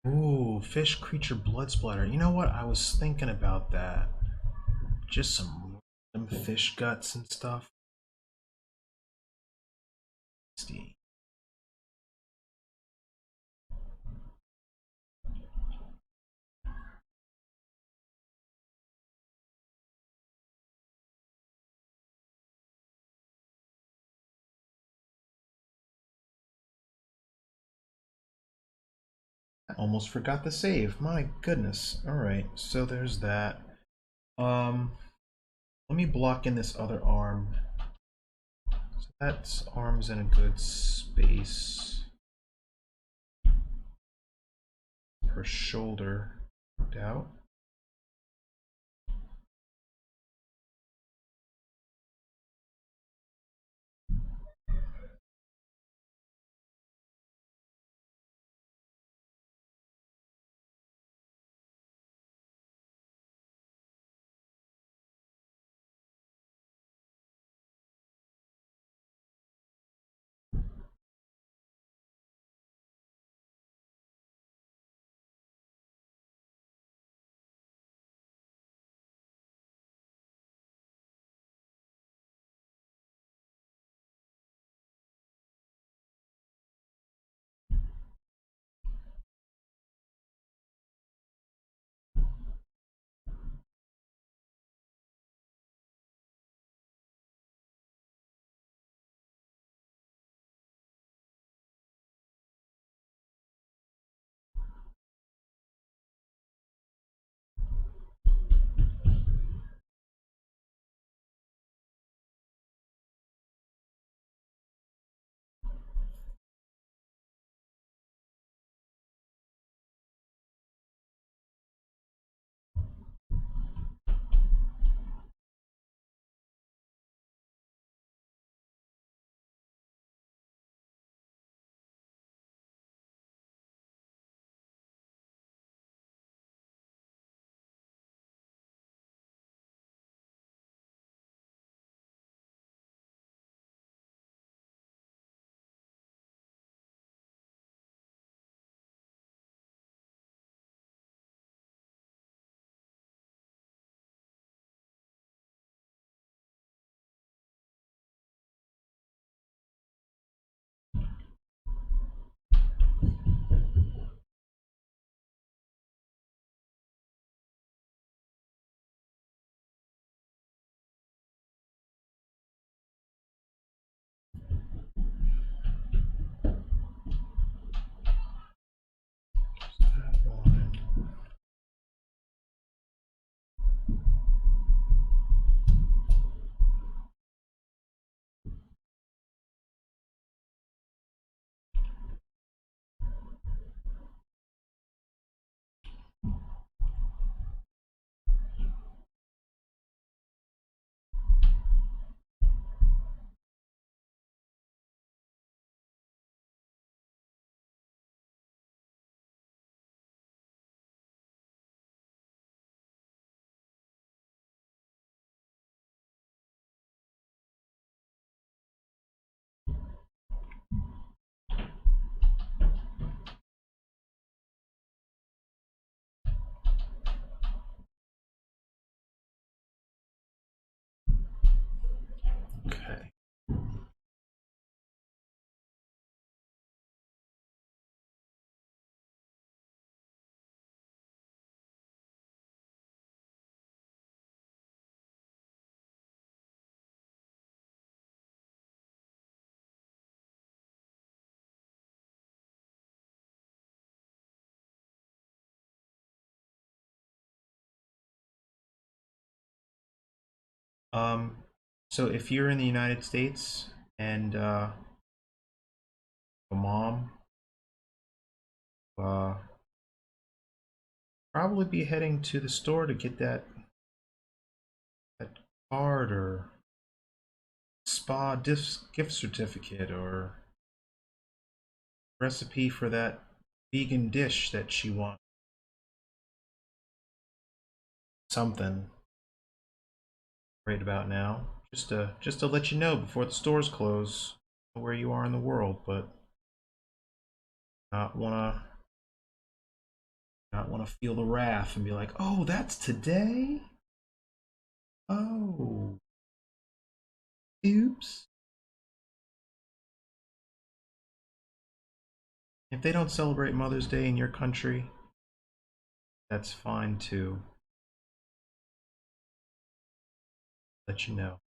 Ooh, fish creature blood splatter. You know what? I was thinking about that. Just some random fish guts and stuff. See. I almost forgot the save. My goodness. All right, so there's that. Um, Let me block in this other arm. So that arm's in a good space. Her shoulder worked out. Okay. Um, so if you're in the United States and a mom, uh, probably be heading to the store to get that card or spa gift certificate or recipe for that vegan dish that she wants. Something right about now. Just to let you know before the stores close where you are in the world, but not wanna feel the wrath and be like, oh, that's today? Oh, oops. If they don't celebrate Mother's Day in your country, that's fine too. Let you know.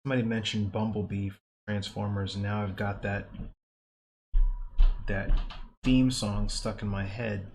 somebody mentioned Bumblebee from Transformers, and now I've got that theme song stuck in my head.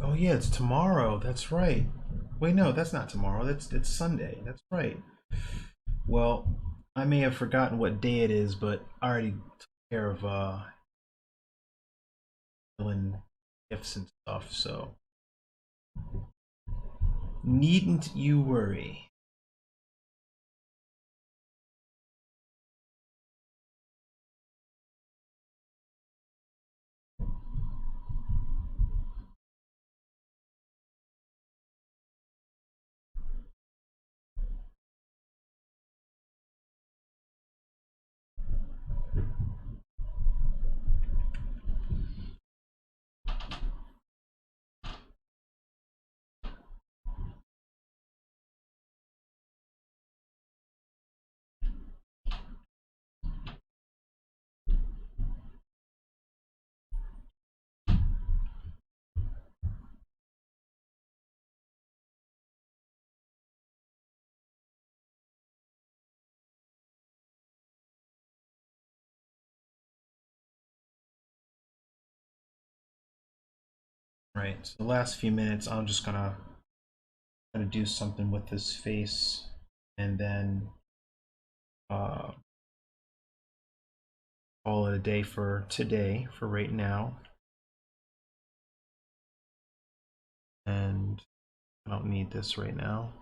Oh yeah, it's tomorrow. That's right. Wait, no, that's not tomorrow. It's Sunday. That's right. Well, I may have forgotten what day it is, but I already took care of filling gifts and stuff, so needn't you worry. Right. So the last few minutes, I'm just gonna try to do something with this face, and then uh, call it a day for today, for right now. And I don't need this right now.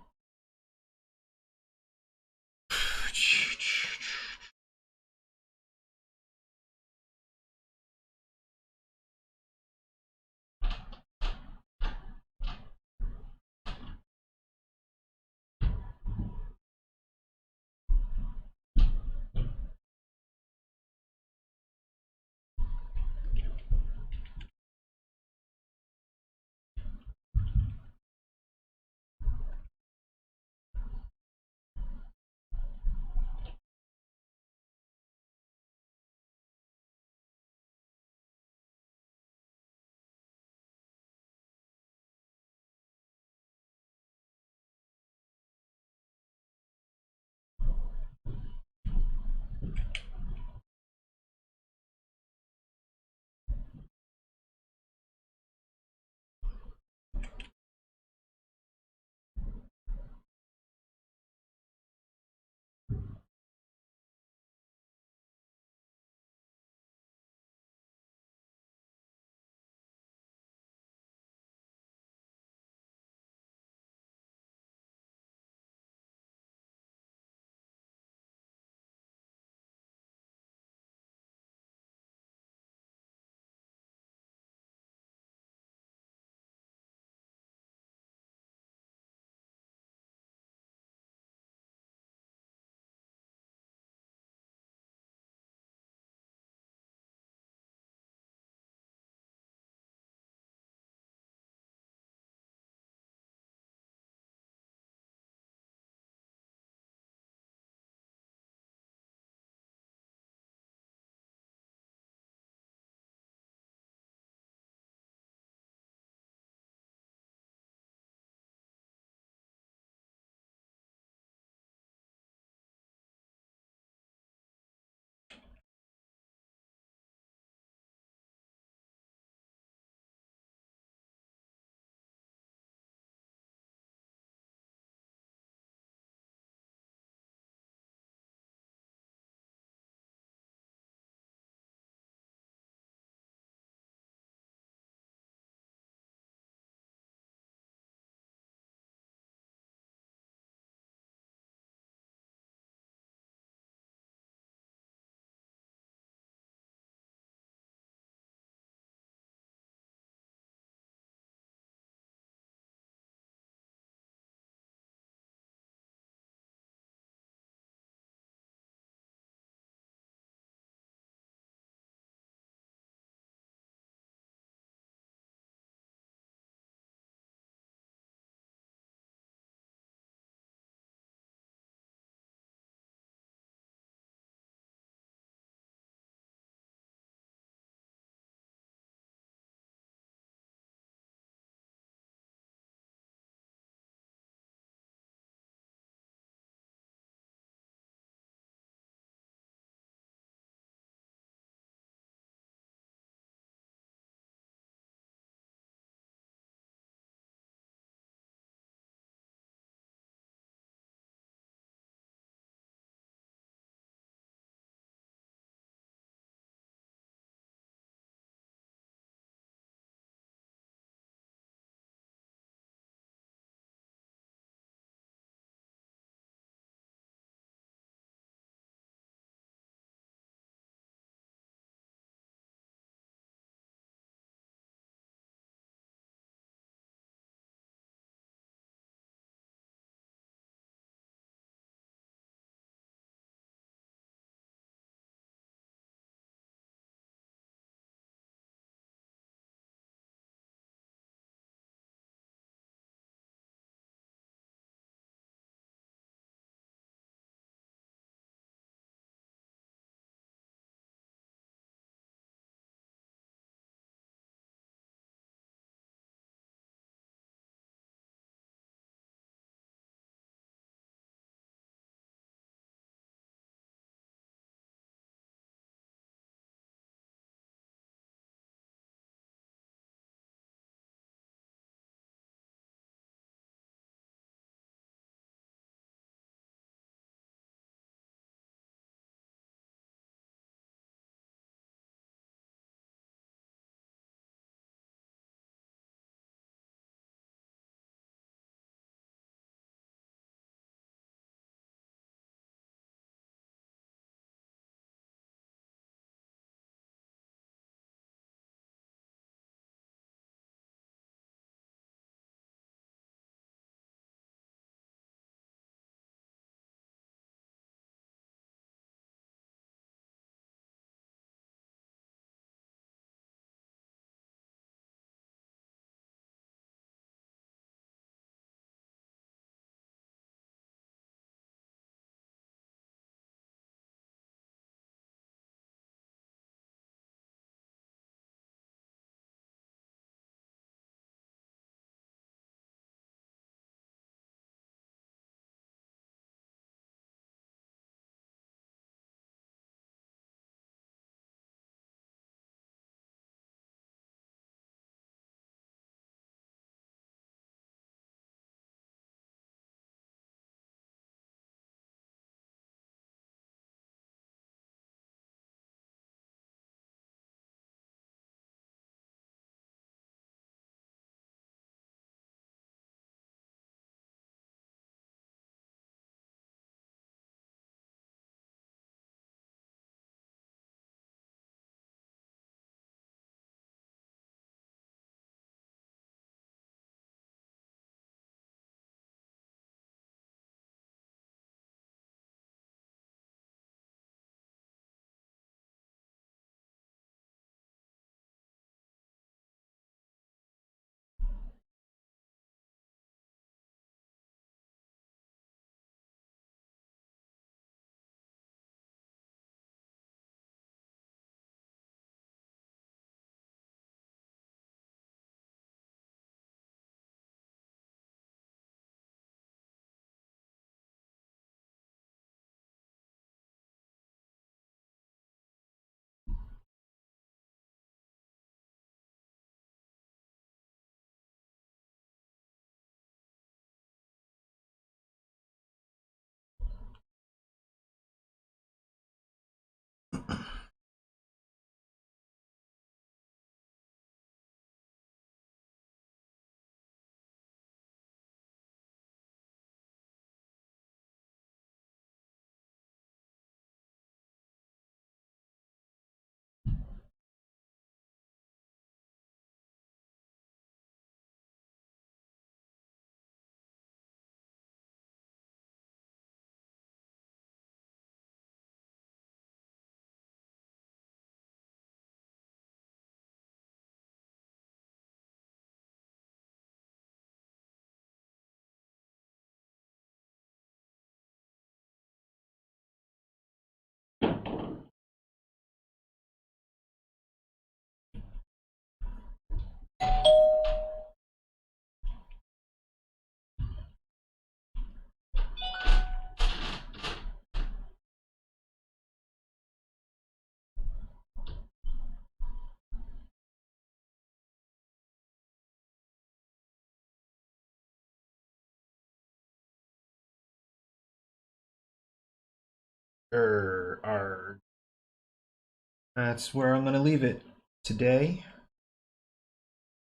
That's where I'm gonna leave it today.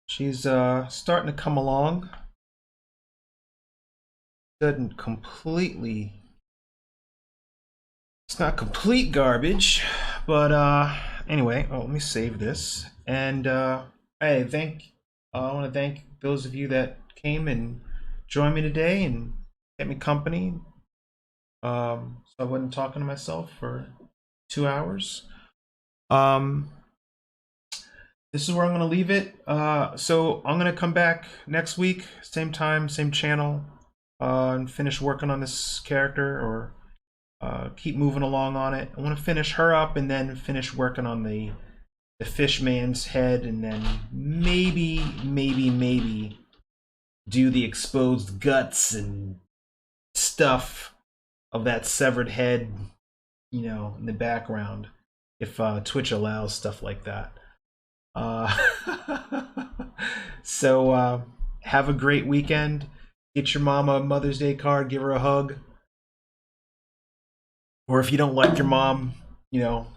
She's starting to come along. Doesn't completely. It's not complete garbage, but anyway. Oh, let me save this. And hey, I want to thank those of you that came and joined me today and kept me company. So I wasn't talking to myself for 2 hours. This is where I'm going to leave it. So I'm going to come back next week, same time, same channel, and finish working on this character, or keep moving along on it. I want to finish her up and then finish working on the fish man's head, and then maybe do the exposed guts and stuff of that severed head, you know, in the background, if Twitch allows stuff like that. Uh, so have a great weekend. Get your mama a Mother's Day card, give her a hug. Or if you don't like your mom, you know,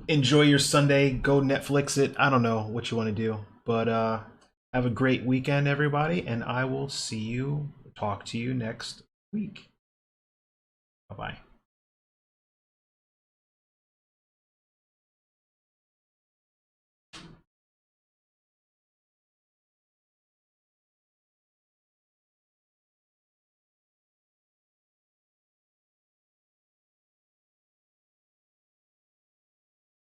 enjoy your Sunday, go Netflix it. I don't know what you want to do. But have a great weekend, everybody, and I will talk to you next week. Bye-bye.